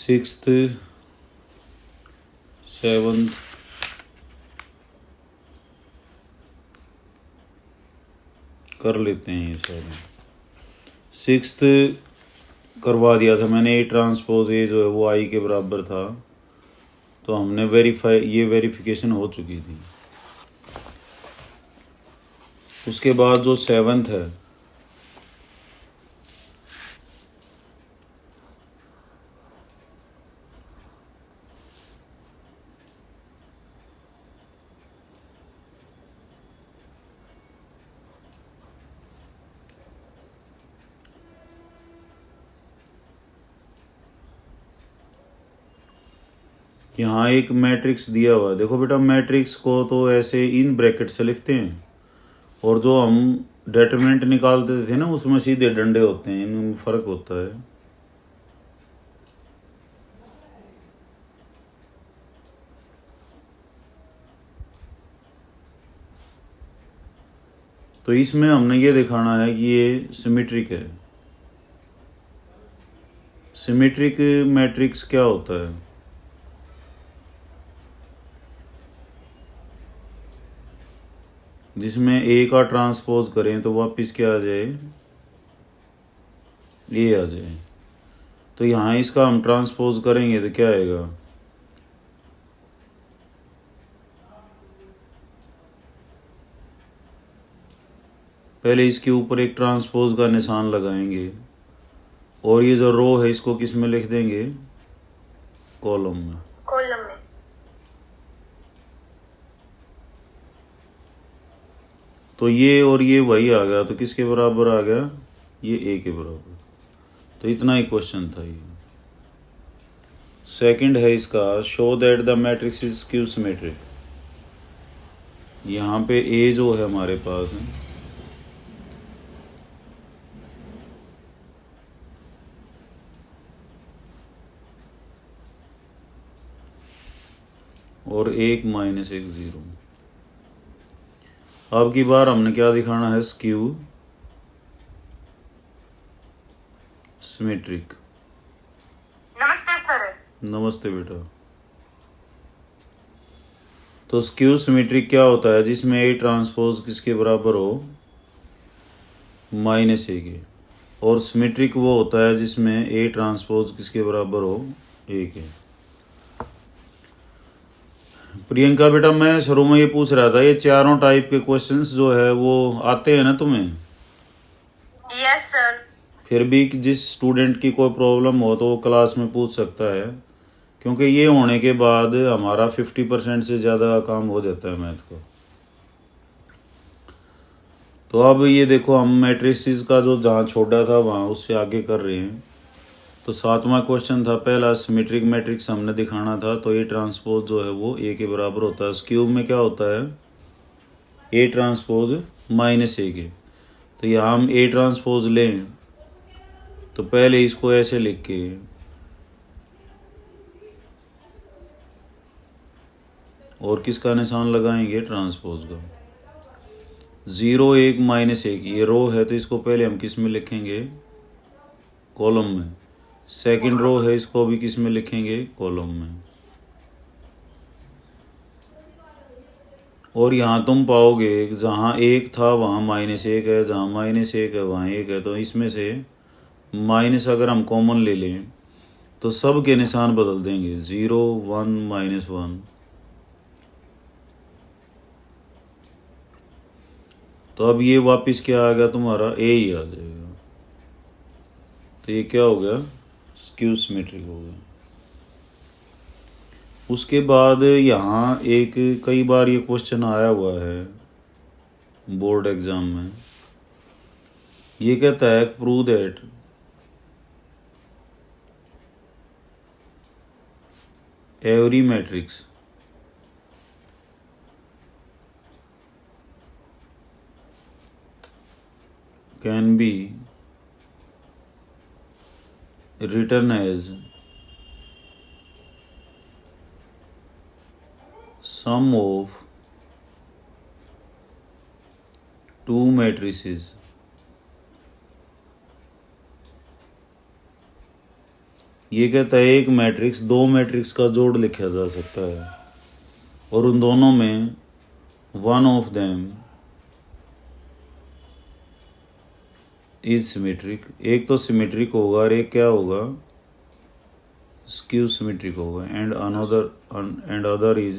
Sixth, seventh, कर लेते हैं ये सारे। सिक्स्थ करवा दिया था मैंने, ए ट्रांसपोज ए जो है वो आई के बराबर था, तो हमने ये वेरिफिकेशन हो चुकी थी। उसके बाद जो सेवन्थ है, यहाँ एक मैट्रिक्स दिया हुआ है। देखो बेटा, मैट्रिक्स को तो ऐसे इन ब्रैकेट से लिखते हैं, और जो हम डिटरमिनेंट निकालते थे ना उसमें सीधे डंडे होते हैं, इनमें फर्क होता है। तो इसमें हमने ये दिखाना है कि ये सिमेट्रिक है। सिमेट्रिक मैट्रिक्स क्या होता है? जिसमें ए का ट्रांसपोज करें तो वापस क्या आ जाए, ए आ जाए। तो यहाँ इसका हम ट्रांसपोज करेंगे तो क्या आएगा, पहले इसके ऊपर एक ट्रांसपोज का निशान लगाएंगे, और ये जो रो है इसको किस में लिख देंगे, कॉलम में। तो ये और ये वही आ गया, तो किसके बराबर आ गया, ये ए के बराबर। तो इतना ही क्वेश्चन था ये। सेकंड है इसका, show that the matrix is skew symmetric. यहाँ पे ए जो है हमारे पास है, और एक माइनस एक जीरो। अब की बार हमने क्या दिखाना है, स्क्यू सिमेट्रिक। नमस्ते सर। नमस्ते बेटा। तो स्क्यू सिमेट्रिक क्या होता है, जिसमें ए ट्रांसपोज किसके बराबर हो, माइनस ए के। और सिमेट्रिक वो होता है जिसमें ए ट्रांसपोज किसके बराबर हो, ए के। प्रियंका बेटा, मैं शुरू में ये पूछ रहा था, ये चारों टाइप के क्वेश्चंस जो है वो आते हैं ना तुम्हें? Yes sir. फिर भी जिस स्टूडेंट की कोई प्रॉब्लम हो तो वो क्लास में पूछ सकता है, क्योंकि ये होने के बाद हमारा 50% से ज़्यादा काम हो जाता है मैथ को। तो अब ये देखो, हम मैट्रिसेस का जो जहाँ छोड़ा था वहाँ उससे आगे कर रहे हैं। तो सातवां क्वेश्चन था पहला, सिमेट्रिक मैट्रिक्स हमने दिखाना था, तो ए ट्रांसपोज जो है वो ए के बराबर होता है। स्क्यू में क्या होता है, ए ट्रांसपोज माइनस ए के। तो यहाँ हम ए ट्रांसपोज लें तो पहले इसको ऐसे लिख के, और किसका निशान लगाएंगे, ट्रांसपोज का। 0 1 माइनस 1, ये रो है तो इसको पहले हम किस में लिखेंगे, कॉलम में। सेकंड रो है, इसको भी किस में लिखेंगे, कॉलम में। और यहाँ तुम पाओगे जहाँ 1 था वहाँ -1 है, जहाँ -1 है वहाँ 1 है। तो इसमें से माइनस अगर हम कॉमन ले लें तो सब के निशान बदल देंगे, 0 1 -1। तो अब ये वापस क्या आ गया तुम्हारा, ए ही आ जाएगा। तो ये क्या हो गया, स्क्यू सिमेट्रिक हो गया। उसके बाद यहाँ एक कई बार ये क्वेश्चन आया हुआ है बोर्ड एग्जाम में। ये कहता है prove that every matrix can be written as sum of two matrices ये कहता है एक मैट्रिक्स दो मैट्रिक्स का जोड़ लिखा जा सकता है और उन दोनों में one of them is symmetric. एक तो सिमेट्रिक होगा और एक क्या होगा, स्क्यू सिमेट्रिक होगा, and other is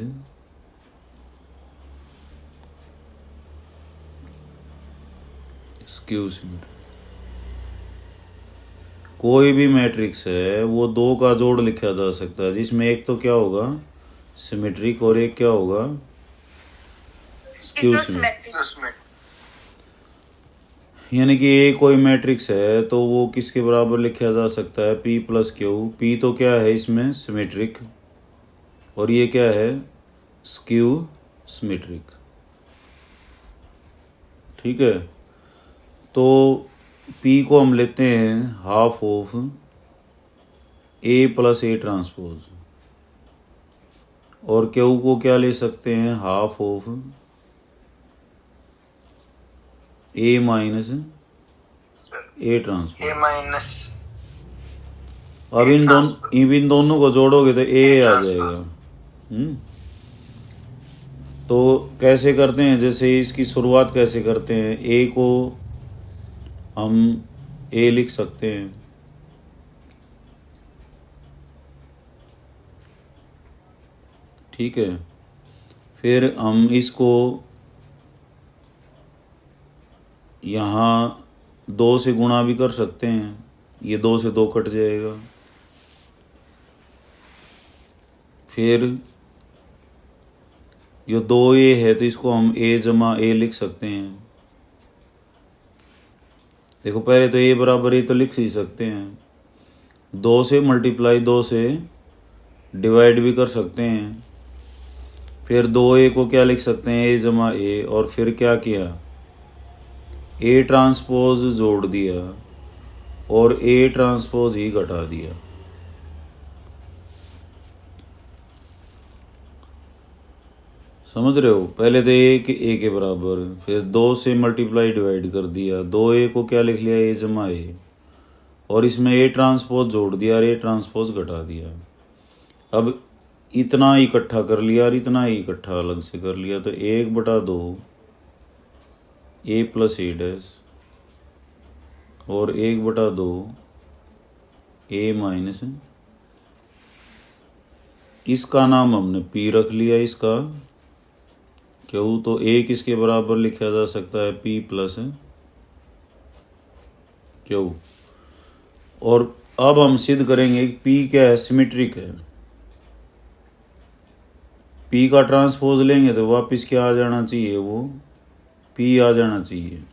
skew symmetric. कोई भी मैट्रिक्स है वो दो का जोड़ लिखा जा सकता है जिसमें एक तो क्या होगा, सिमेट्रिक, और एक क्या होगा, स्क्यू सिमेट्रिक। यानी कि ए कोई मैट्रिक्स है तो वो किसके बराबर लिखा जा सकता है, P प्लस क्यू। P तो क्या है इसमें, सिमेट्रिक, और ये क्या है, स्क्यू सिमेट्रिक। ठीक है, तो P को हम लेते हैं half of A plus A transpose, और Q को क्या ले सकते हैं, half of A minus A transpose. अब इन दोनों को जोड़ोगे तो A आ जाएगा। तो कैसे करते हैं, जैसे इसकी शुरुआत कैसे करते हैं, A को हम A लिख सकते हैं, ठीक है। फिर हम इसको यहाँ 2 से गुणा भी कर सकते हैं, ये 2 से 2 कट जाएगा। फिर ये 2A है तो इसको हम A जमा A लिख सकते हैं। देखो पहले तो A बराबर A तो लिख ही सकते हैं, 2 से मल्टीप्लाई 2 से डिवाइड भी कर सकते हैं। फिर 2A को क्या लिख सकते हैं, A जमा A, और फिर क्या किया, A ट्रांसपोज जोड़ दिया और A ट्रांसपोज ही घटा दिया। समझ रहे हो, पहले तो A के बराबर, फिर 2 से मल्टीप्लाई डिवाइड कर दिया, 2A को क्या लिख लिया, A जमा A, और इसमें A ट्रांसपोज जोड़ दिया और A ट्रांसपोज घटा दिया। अब इतना इकट्ठा कर लिया और इतना ही इकट्ठा अलग से कर लिया, तो 1/2 A प्लस A डैश और 1/2 A माइनस, इसका नाम हमने P रख लिया, इसका क्यों, तो A किसके बराबर लिखा जा सकता है, P प्लस क्यों। और अब हम सिद्ध करेंगे कि P क्या है, सिमेट्रिक है। P का ट्रांसपोज लेंगे तो वापस क्या आ जाना चाहिए, वो P आ जाना चाहिए।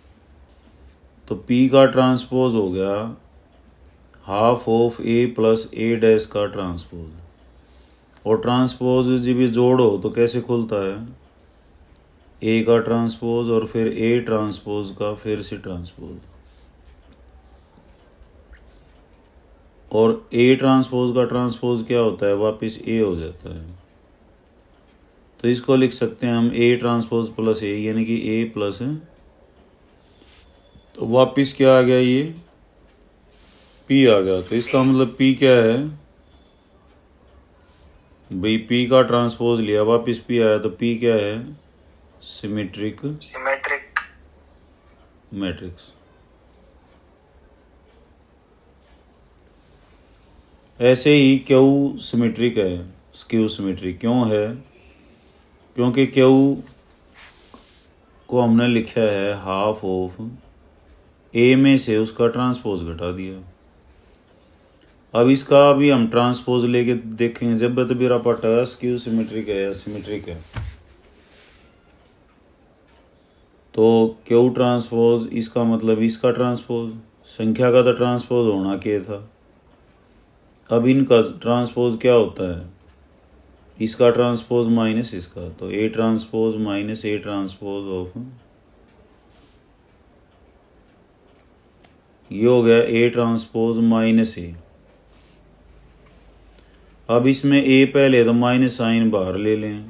तो P का ट्रांसपोज हो गया half of A plus A dash का ट्रांसपोज, और ट्रांसपोज जब भी जोड़ो तो कैसे खुलता है, A का ट्रांसपोज और फिर A ट्रांसपोज का फिर से ट्रांसपोज, और A ट्रांसपोज का ट्रांसपोज क्या होता है, वापस A हो जाता है। तो इसको लिख सकते हैं हम A ट्रांसपोज प्लस A, यानी कि A प्लस, तो वापिस क्या आ गया, ये P आ गया। तो इसका मतलब P क्या है भाई, P का ट्रांसपोज लिया वापिस P आया, तो P क्या है, सिमेट्रिक मैट्रिक्स। ऐसे ही Q सिमेट्रिक है, स्क्यू सिमेट्रिक क्यों है, क्योंकि Q को हमने लिखा है हाफ ऑफ A में से उसका ट्रांसपोज घटा दिया। अब इसका भी हम ट्रांसपोज लेके देखेंगे, जब तो मेरा पटा स्क्यू सिमेट्रिक है या सिमेट्रिक है, तो Q ट्रांसपोज, इसका मतलब इसका ट्रांसपोज, संख्या का तो ट्रांसपोज होना क्या था। अब इनका ट्रांसपोज क्या होता है, इसका ट्रांसपोज माइनस इसका, तो A transpose minus A transpose of, ये हो गया A ट्रांसपोज माइनस A। अब इसमें A पहले तो माइनस साइन बाहर ले लें,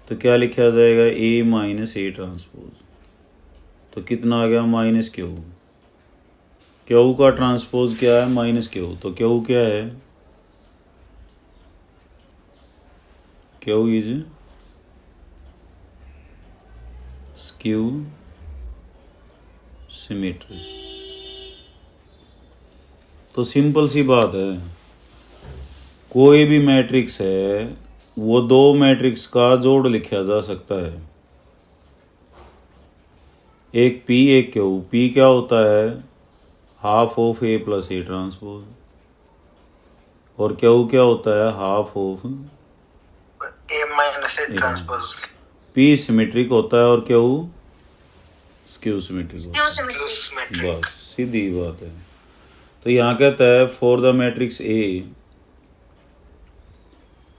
तो क्या लिखा जाएगा, A माइनस A ट्रांसपोज, तो कितना आ गया, माइनस क्यू। क्यू का ट्रांसपोज क्या है? Minus Q. तो क्यू क्या है? Q is skew symmetry. तो सिंपल सी बात है, कोई भी मैट्रिक्स है वो दो मैट्रिक्स का जोड़ लिखा जा सकता है, एक पी एक क्यू। पी क्या होता है? Half of A plus A transpose. और क्यू क्या होता है? Half of A minus A transpose. P symmetric होता है और क्यू स्क्यू सिमेट्रिक होता क्यों है। सिमेट्रिक? बस सीधी बात है। तो यहाँ कहता है for the matrix A,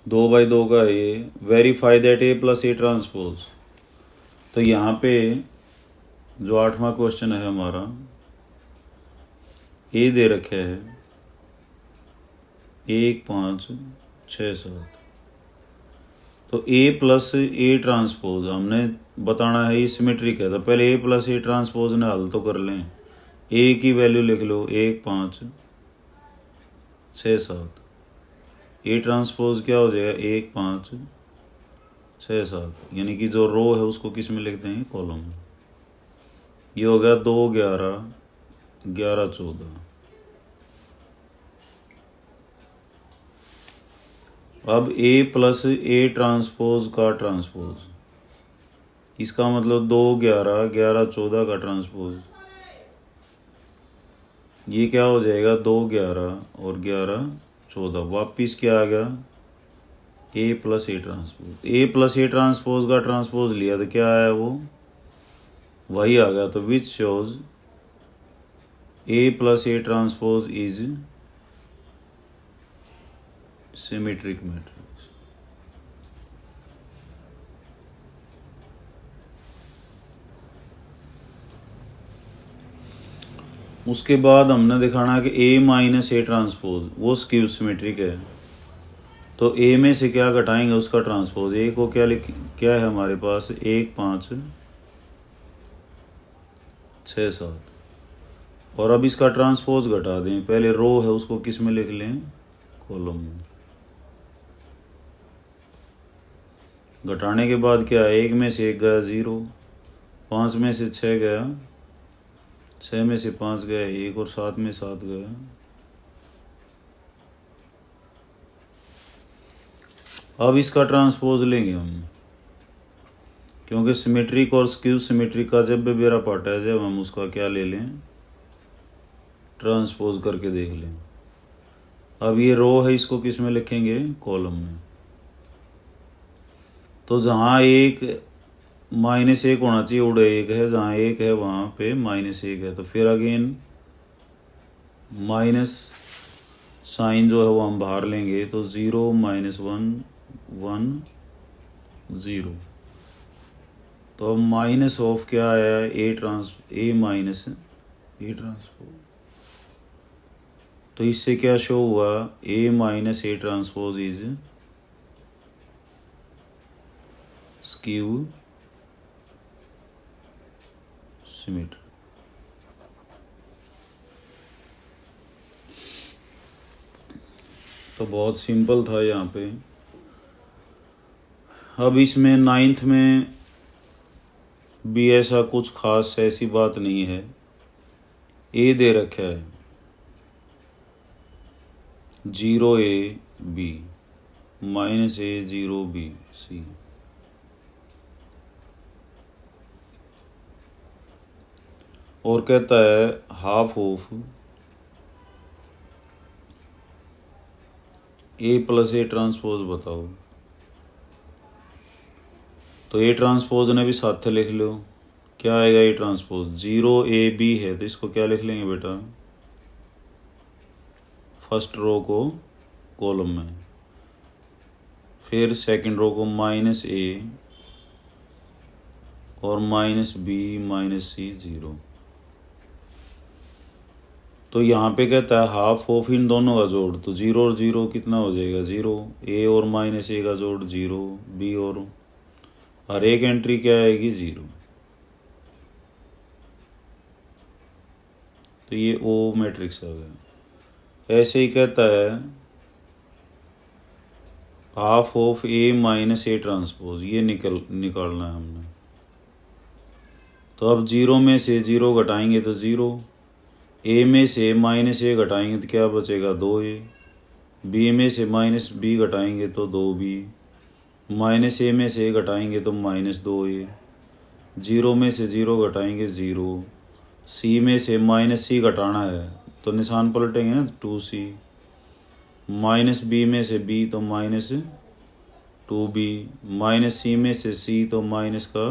2x2 का A, verify that A plus A transpose. तो यहाँ पे जो 8वां क्वेश्चन है हमारा, ए दे रखे है 1 5 6 7। तो ए प्लस ए ट्रांसपोज हमने बताना है, ये सिमेट्रिक है। तो पहले ए प्लस ए ट्रांसपोज ने हल तो कर लें। ए की वैल्यू लिख लो 1 5 6 7। ए ट्रांसपोज क्या हो जाएगा? 1 5 6 7, यानी कि जो रो है उसको किस में लिखते हैं? कॉलम में। ये हो गया 2 11 11 14। अब ए प्लस ए ट्रांसपोज का ट्रांसपोज, इसका मतलब 2 11 11 14 का ट्रांसपोज। ये क्या हो जाएगा? 2 11 और 11 14। वापिस क्या आ गया? A plus A transpose. A plus A transpose का ट्रांसपोज लिया तो क्या आया? वो वही आ गया। तो which shows A plus A transpose is symmetric matrix. उसके बाद हमने दिखाना कि ए माइनस ए ट्रांसपोज वो स्क्यू सिमेट्रिक है। तो ए में से क्या घटाएंगे? उसका ट्रांसपोज। ए को क्या है हमारे पास? 1 5 6 7। और अब इसका ट्रांसपोज घटा दें। पहले रो है उसको किस में लिख लें? कॉलम में। घटाने के बाद क्या है? 1 में से 1 गया 0, 5 में से 6 गया, 6 में से 5 गया 1 और 7 में 7 गया। अब इसका ट्रांसपोज लेंगे हम, क्योंकि सिमेट्रिक और स्क्यू सिमेट्रिक का जब भी बेरा पार्ट है, जब हम उसका क्या ले लें? ट्रांसपोज करके देख लें। अब ये रो है, इसको किस में लिखेंगे? कॉलम में। तो जहाँ एक -1 होना चाहिए उड़े 1 है, जहाँ 1 है वहाँ पे -1 है। तो फिर अगेन माइनस साइन जो है वो हम बाहर लेंगे। तो 0 -1 1 0। तो अब माइनस ऑफ क्या आया? A minus A transpose. तो इससे क्या शो हुआ? A minus A transpose is skew symmetry. तो बहुत सिंपल था यहाँ पे। अब इसमें 9th में भी ऐसा कुछ खास ऐसी बात नहीं है। ए दे रखा है 0 A B -A 0 B C। और कहता है half of A plus A transpose बताओ। तो ए ट्रांसपोज ने भी साथ लिख लो। क्या आएगा? ए ट्रांसपोज 0 A B है, तो इसको क्या लिख लेंगे बेटा? फर्स्ट रो को कॉलम में, फिर सेकंड रो को -A और -B -C 0। तो यहाँ पे कहता है हाफ ऑफ इन दोनों का जोड़। तो 0 और 0 कितना हो जाएगा? 0। A और -A का जोड़ 0, B और हर एक एंट्री क्या आएगी? 0। तो ये ओ मैट्रिक्स आ गया। ऐसे ही कहता है half of A minus A transpose, ये निकालना है हमने। तो अब जीरो में से जीरो घटाएंगे तो जीरो, ए में से माइनस ए घटाएंगे तो क्या बचेगा, दो ए, बी में से माइनस बी घटाएंगे तो दो बी, माइनस ए में से ए घटाएंगे तो माइनस दो ए, जीरो में से जीरो घटाएंगे जीरो, सी में से माइनस सी घटाना है तो निशान पलटेंगे ना, टू सी, माइनस बी में से बी तो माइनस टू बी, माइनस सी में से सी तो माइनस का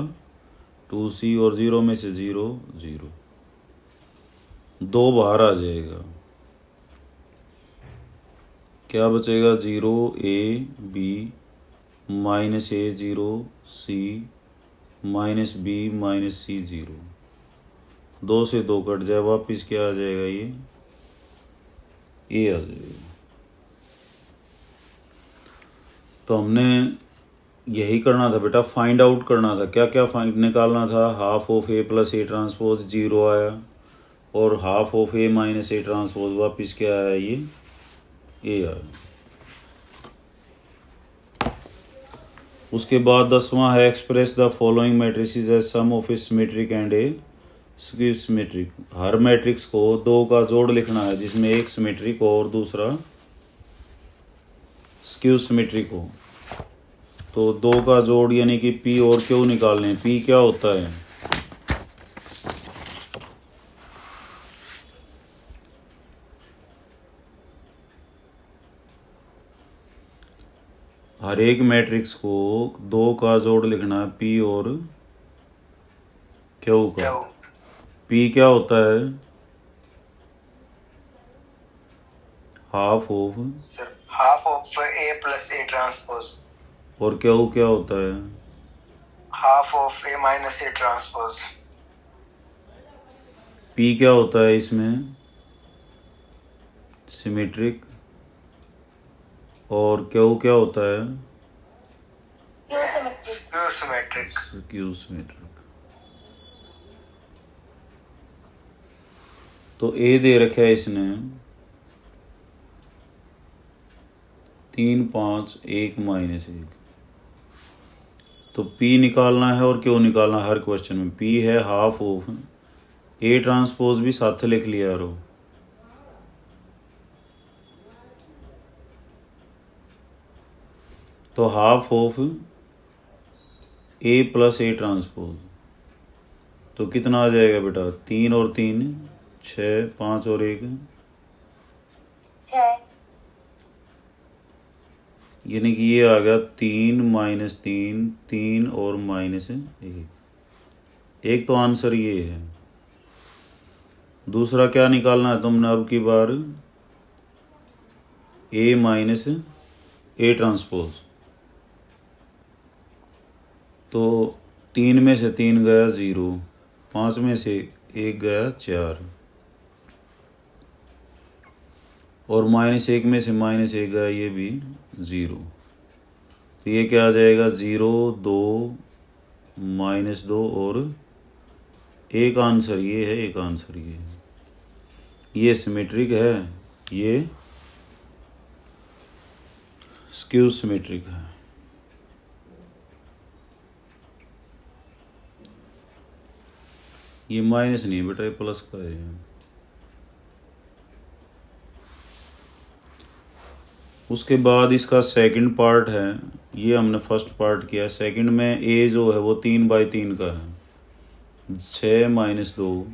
टू सी, और जीरो में से जीरो जीरो, दो बाहर आ जाएगा, क्या बचेगा, zero A B minus A zero C minus B minus C zero, दो से दो कट जाए, वापिस क्या आ जाएगा, ये आ जाएगा। तो हमने यही करना था बेटा, फाइंड आउट करना था, क्या क्या फाइंड निकालना था। Half of A plus A transpose zero आया, और half of A minus A transpose वापिस क्या आया, ये आया। उसके बाद 10वां है express the following matrices as sum of a symmetric and a skew symmetric. हर मैट्रिक्स को दो का जोड़ लिखना है जिसमें एक सिमेट्रिक हो और दूसरा स्क्यू सिमेट्रिक हो। तो दो का जोड़ यानी कि पी और क्यू निकालने। पी क्या होता है, हर एक मैट्रिक्स को दो का जोड़ लिखना है, पी और क्यू का। पी क्या होता है, half of A plus A transpose, और क्यू क्या होता है, half of A minus A transpose. P क्या होता है इसमें, सिमेट्रिक, और क्यू क्या होता है, स्क्यू सिमेट्रिक। Skew symmetric. तो ए दे रखा है इसने 3 5 1 माइनस 1। तो पी निकालना है और क्यू निकालना है हर क्वेश्चन में। पी है हाफ ऑफ ए ट्रांसपोज, भी साथ लिख लिया रो, तो half of A plus A transpose, तो कितना आ जाएगा बेटा, 3 और 3 6, 5 और 1 यानी कि ये आ गया 3 माइनस 3, 3 और माइनस 1। एक तो आंसर ये है। दूसरा क्या निकालना है तुमने अब की बार, ए माइनस ए ट्रांसपोज। तो 3 में से 3 गया 0, 5 में से 1 गया 4, और माइनस 1 में से माइनस 1 गया ये भी 0। तो ये क्या आ जाएगा, 0 2 माइनस 2 और एक आंसर ये है, एक आंसर ये है। ये सिमेट्रिक है, ये स्क्यू सिमेट्रिक है। ये माइनस नहीं है बेटा, ये प्लस का है। उसके बाद इसका सेकंड पार्ट है, ये हमने फर्स्ट पार्ट किया। सेकंड में ए जो है वो 3/3 का है, 6 माइनस 2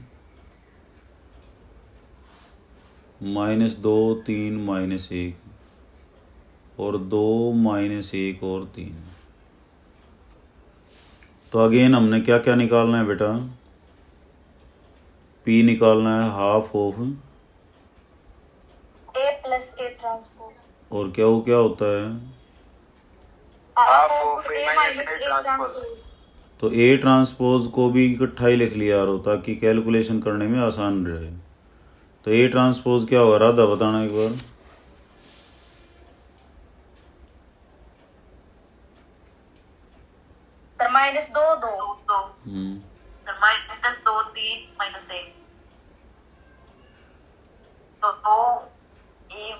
माइनस 2 3 माइनस 1 और 2 माइनस 1 और 3। तो अगेन हमने क्या क्या निकालना है बेटा, पी निकालना है half of A plus A transpose, और क्या होता है, half of A minus A transpose. तो ए ट्रांसपोज को भी इकट्ठा ही लिख लिया रो ताकि कैलकुलेशन करने में आसान रहे। तो ए ट्रांसपोज क्या होगा, राधा बताना एक बार। सर माइनस 2 2 हम्म, सर माइनस 2 3 माइनस 1।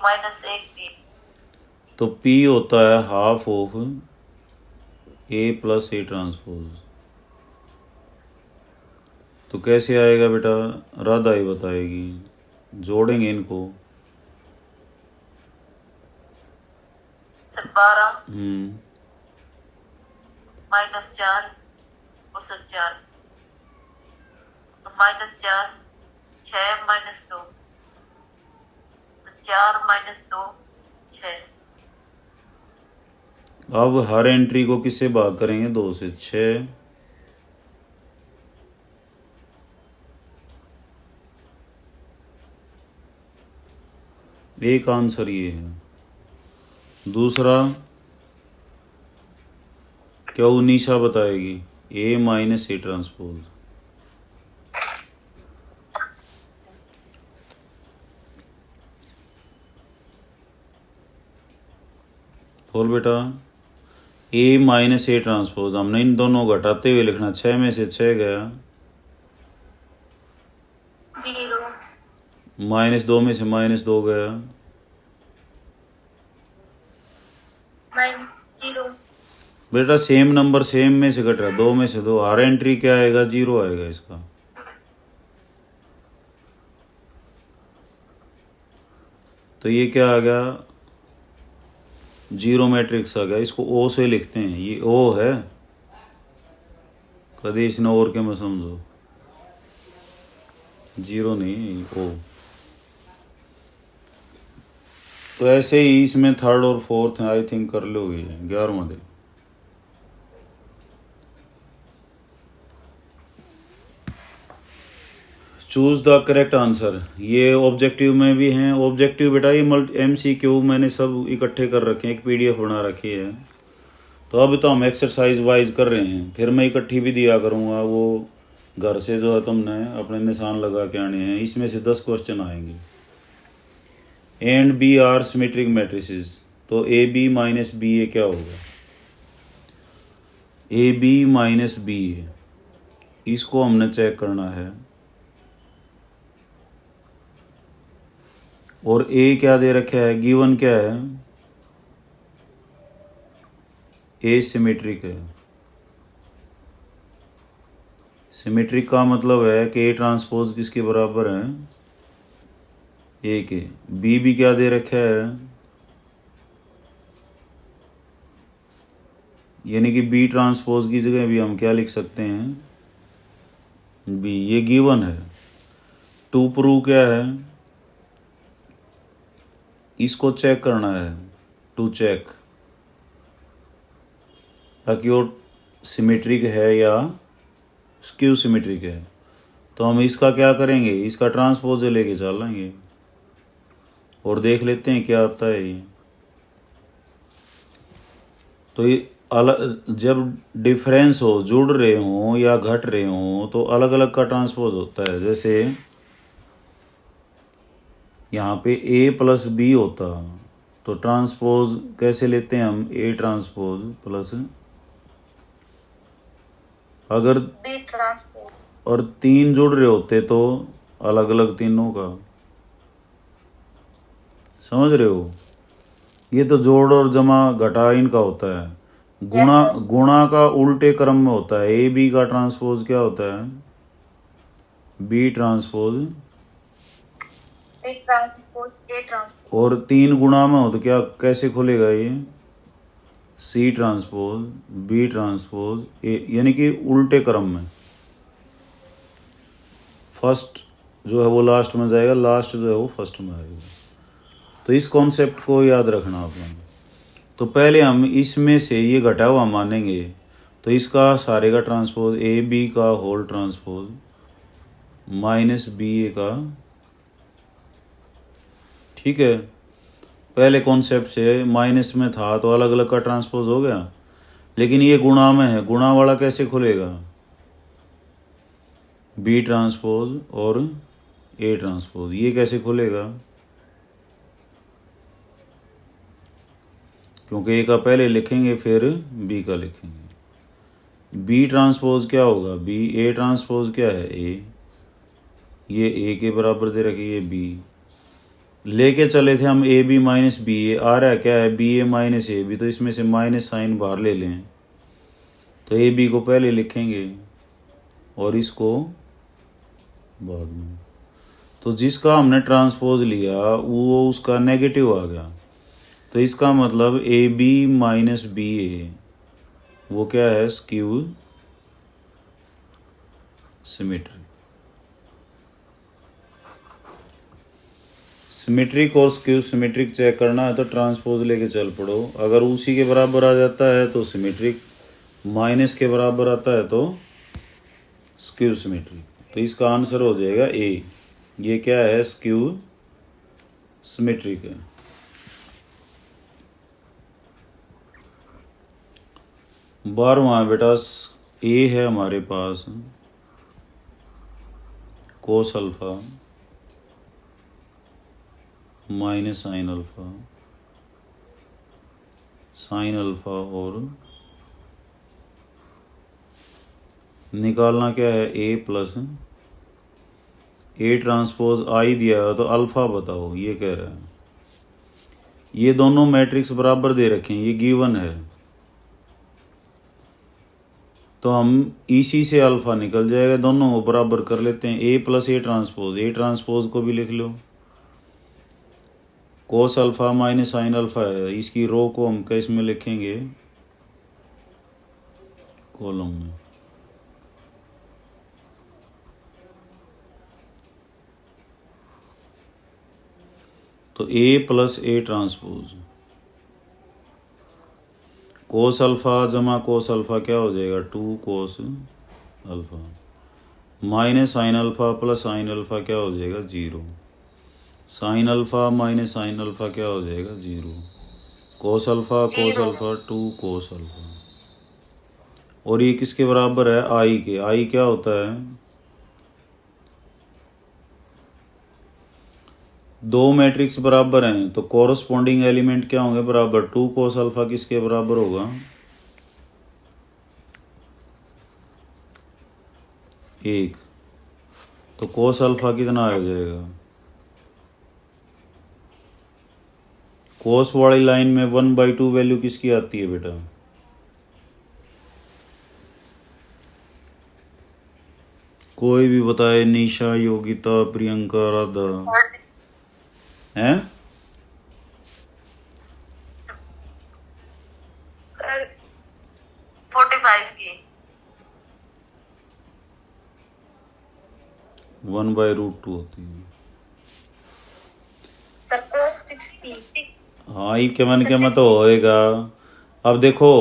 माइनस एक बी। तो P होता है half of A plus A transpose. तो कैसे आएगा बेटा, राधा ही बताएगी। जोड़ेंगे इनको। सर 12 हम्म, माइनस 4 और सर 4 माइनस 4 6 माइनस 2 4 माइनस 2 6। अब हर एंट्री को किससे भाग करेंगे, 2 से। 6 एक आंसर ये है। दूसरा क्या वो निशा बताएगी, A माइनस A ट्रांसपोज। बोल बेटा। A माइनस A ट्रांसपोज हमने इन दोनों घटाते हुए लिखना। 6 में से 6 गया, 0 -2 में से -2 गया, 0 बेटा सेम नंबर सेम में से घट रहा है। 2 में से 2, हर एंट्री क्या आएगा, 0 आएगा इसका। तो ये क्या आ गया, 0 मैट्रिक्स आ गया। इसको O से लिखते हैं, ये O है। कभी इसने और के में समझो, 0 नहीं, O। तो ऐसे ही इसमें थर्ड और फोर्थ आई थिंक कर लोगे। 11वां दे। Choose the correct answer. ये ऑब्जेक्टिव में भी हैं। ऑब्जेक्टिव बेटा ये MCQ मैंने सब इकट्ठे कर रखे हैं, एक PDF बना रखी है। तो अब तो हम एक्सरसाइज वाइज कर रहे हैं, फिर मैं इकट्ठी भी दिया करूँगा। वो घर से जो है तुमने अपने निशान लगा के आने हैं। इसमें से 10 क्वेश्चन आएंगे। And B are symmetric matrices. तो AB माइनस BA क्या होगा, AB माइनस BA, इसको हमने चेक करना है। और A क्या दे रखा है, गिवन क्या है, A सिमेट्रिक है। सिमेट्रिक का मतलब है कि A ट्रांसपोज किसके बराबर है, A के। B भी क्या दे रखा है, यानी कि B ट्रांसपोज की जगह भी हम क्या लिख सकते हैं, B। ये गिवन है। टू प्रूव क्या है, इसको चेक करना है, टू चेक ताकि वो सिमेट्रिक है या स्क्यू सिमेट्रिक है। तो हम इसका क्या करेंगे, इसका ट्रांसपोज लेके चलेंगे और देख लेते हैं क्या आता है ये। तो ये जब डिफरेंस हो, जुड़ रहे हों या घट रहे हों, तो अलग अलग का ट्रांसपोज होता है। जैसे यहाँ पे A प्लस B होता, तो ट्रांसपोज कैसे लेते हैं हम, A ट्रांसपोज प्लस, अगर B ट्रांसपोज और 3 जुड़ रहे होते तो अलग अलग तीनों का। समझ रहे हो, ये तो जोड़ और जमा घटा इनका होता है। गुणा का उल्टे क्रम में होता है। AB का ट्रांसपोज क्या होता है, B transpose, A transpose A transpose. और 3 गुणा में हो तो क्या कैसे खुलेगा ये, C transpose B transpose A, यानी कि उल्टे क्रम में। फर्स्ट जो है वो लास्ट में जाएगा, लास्ट जो है वो फर्स्ट में आएगा। तो इस कॉन्सेप्ट को याद रखना आपने। तो पहले हम इसमें से ये घटा हुआ मानेंगे, तो इसका सारे का ट्रांसपोज AB का होल ट्रांसपोज माइनस BA का। ठीक है, पहले कॉन्सेप्ट से माइनस में था तो अलग अलग का ट्रांसपोज हो गया, लेकिन ये गुणा में है, गुणा वाला कैसे खुलेगा, B ट्रांसपोज और A ट्रांसपोज, ये कैसे खुलेगा, क्योंकि A का पहले लिखेंगे फिर B का लिखेंगे। B ट्रांसपोज क्या होगा, B। A ट्रांसपोज क्या है, A। ये A के बराबर दे रखी है B। लेके चले थे हम A B minus B A, आ रहा है क्या है B A minus A B, तो इसमें से माइनस साइन बाहर ले लें, तो ए बी को पहले लिखेंगे और इसको बाद में। तो जिसका हमने ट्रांसपोज लिया वो उसका नेगेटिव आ गया, तो इसका मतलब ए बी माइनस बी ए वो क्या है, स्क्यू सिमेट्रिक। सिमेट्रिक और स्क्यू सिमेट्रिक चेक करना है तो ट्रांसपोज लेके चल पड़ो, अगर उसी के बराबर आ जाता है तो सिमेट्रिक, माइनस के बराबर आता है तो स्क्यू सिमेट्रिक। तो इसका आंसर हो जाएगा ए, ये क्या है, स्क्यू सिमेट्रिक है। बारहवां बेटा ए है हमारे पास cos alpha minus sine alpha, sine alpha, और निकालना क्या है ए प्लस ए ट्रांसपोज आई दिया है तो अल्फा बताओ, ये कह रहा है। ये दोनों मैट्रिक्स बराबर दे रखे हैं, ये गिवन है, तो हम इसी से अल्फा निकल जाएगा, दोनों को बराबर कर लेते हैं। ए प्लस ए ट्रांसपोज को भी लिख लो, cos alpha minus sine alpha है, इसकी रो को हम कैस में लिखेंगे, कॉलम में। तो A plus A transpose cos alpha जमा कोस अल्फा क्या हो जाएगा, 2 cos alpha, minus sine alpha plus sine alpha क्या हो जाएगा, 0, sine alpha minus sine alpha क्या हो जाएगा, 0, कोस अल्फा 2 कोस अल्फा। और ये किसके बराबर है, आई के। आई क्या होता है, दो मैट्रिक्स बराबर हैं तो कोरस्पॉन्डिंग एलिमेंट क्या होंगे, बराबर। 2 कोस अल्फा किसके बराबर होगा, 1, तो कोस अल्फा कितना आ जाएगा, कोस वाली लाइन में 1/2 वैल्यू किसकी आती है बेटा, कोई भी बताए, निशा, योगिता, प्रियंका, राधा हैं, 45 की 1/√2 होती है। सर कोस 60। हाँ ये क्या मैं तो होएगा। अब देखो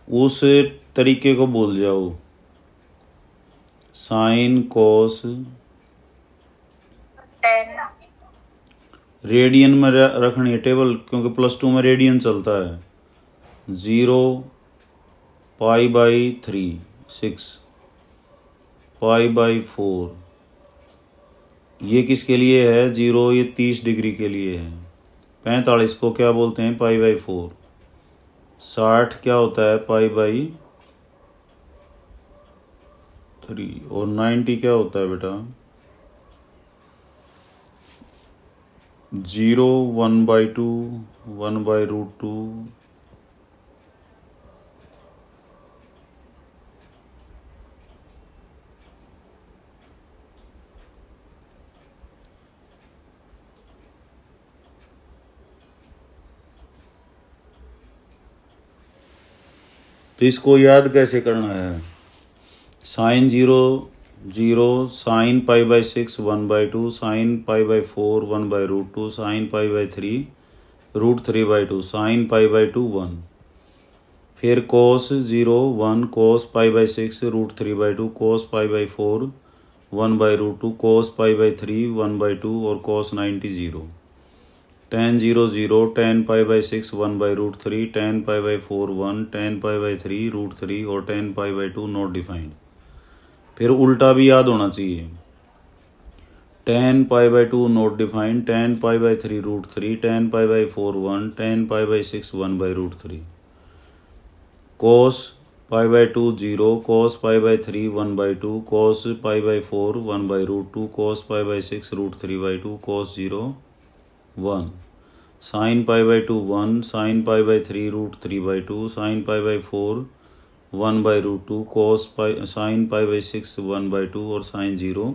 उस तरीके को भूल जाओ, साइन कोस 10 रेडियन में रखनी है टेबल, क्योंकि +2 में रेडियन चलता है। 0 π/3 6 π/4, ये किसके लिए है 0, ये 30 डिग्री के लिए है। 45 को क्या बोलते हैं, π/4। 60 क्या होता है, π/3। और 90 क्या होता है बेटा, 0 1/2 1/√2 तो इसको याद कैसे करना है, sine 0 0, sine π/6 1/2, sine π/4 1/√2, sine π/3 √3/2, sine π/2 1, फिर कोस 0 1, कोस π/6 √3/2, कोस π/4 1/√2, कोस π/3 1/2 और कोस 90 0, tan 0 0, tan π/6 1/√3, tan π/4 1, tan π/3 √3 और tan π/2 नॉट डिफाइंड। फिर उल्टा भी याद होना चाहिए, tan π/2 not defined, tan π/3 √3, tan π/4 1, tan π/6 1/√3, cos π/2 0, cos π/3 1/2, cos π/4 1/√2, cos π/6 √3/2, cos 0 1, sine pi by 2 1, sine pi by 3 root 3 by 2, sine pi by 4 1 by root 2, cos pi sine pi by 6 1 by 2 और sign 0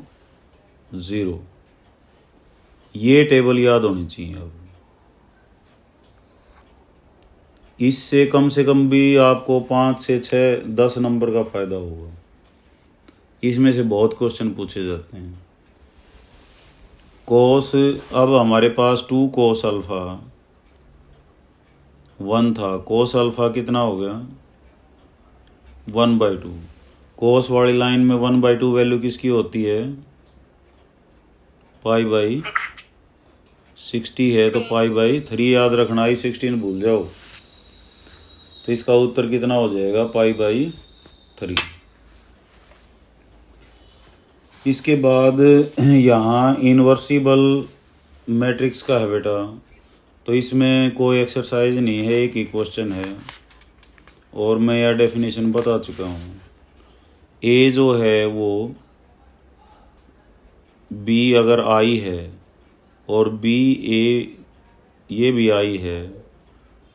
0। ये table याद होनी चाहिए। अब इससे कम से कम भी आपको 5 से 6 10 नंबर का फायदा होगा। इसमें से बहुत क्वेश्चन पूछे जाते हैं। कोस, अब हमारे पास 2 कोस अल्फा 1 था, कोस अल्फा कितना हो गया 1 बाई 2। कोस वाली लाइन में 1 बाई 2 वैल्यू किसकी होती है पाई बाई 60 है, तो पाई बाई 3 याद रखना, ही 16 भूल जाओ। तो इसका उत्तर कितना हो जाएगा पाई बाई 3। इसके बाद यहाँ इन्वर्सिबल मैट्रिक्स का है बेटा, तो इसमें कोई एक्सरसाइज नहीं है, एक ही क्वेश्चन है और मैं यह डेफिनेशन बता चुका हूँ। ए जो है वो बी अगर आई है और बी ए ये भी आई है,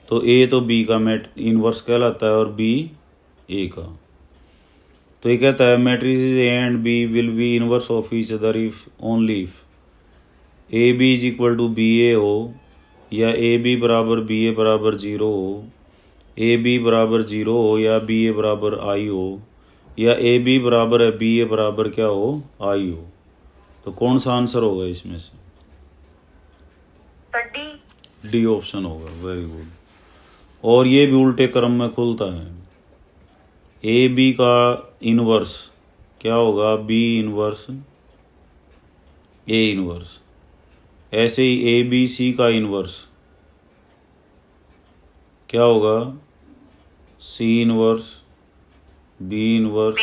तो ए तो बी का इनवर्स कहलाता है और बी ए का। तो ये कहता है matrices A and B will be inverse of each other if only if A B is equal to B A हो, या ए बी बराबर बी ए बराबर 0 हो, ए बी बराबर 0 हो, या बी ए बराबर आई हो, या ए बी बराबर है बी ए बराबर क्या हो आई हो। तो कौन सा आंसर होगा इसमें से? डी ऑप्शन होगा। Very good. और ये भी उल्टे क्रम में खुलता है। ए बी का इनवर्स क्या होगा बी इनवर्स ए इनवर्स। ऐसे ही ए बी सी का इनवर्स क्या होगा सी इनवर्स बी इनवर्स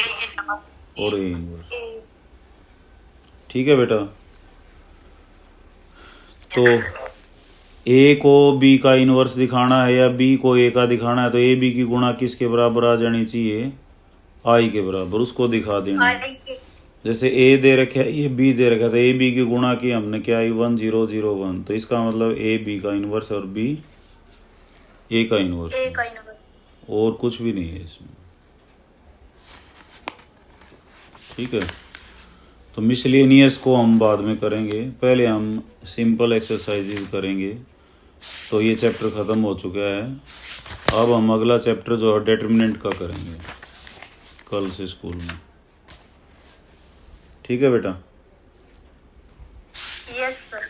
और ए इनवर्स। ठीक है बेटा। तो ए को बी का इनवर्स दिखाना है या बी को ए का दिखाना है, तो ए बी की गुणा किसके बराबर आ जानी चाहिए आई के बराबर, उसको दिखा देना। जैसे ए दे रखा है ये बी दे रखा था, ए बी की गुणा की हमने क्या आई 1 0 0 1, तो इसका मतलब ए बी का इनवर्स और बी ए का इनवर्स, और कुछ भी नहीं है इसमें। ठीक है। तो मिसलेनियस को हम बाद में करेंगे, पहले हम सिंपल एक्सरसाइजेज करेंगे। तो ये चैप्टर ख़त्म हो चुका है। अब हम अगला चैप्टर जो है डिटरमिनेंट का करेंगे कल से स्कूल में। ठीक है बेटा? Yes sir.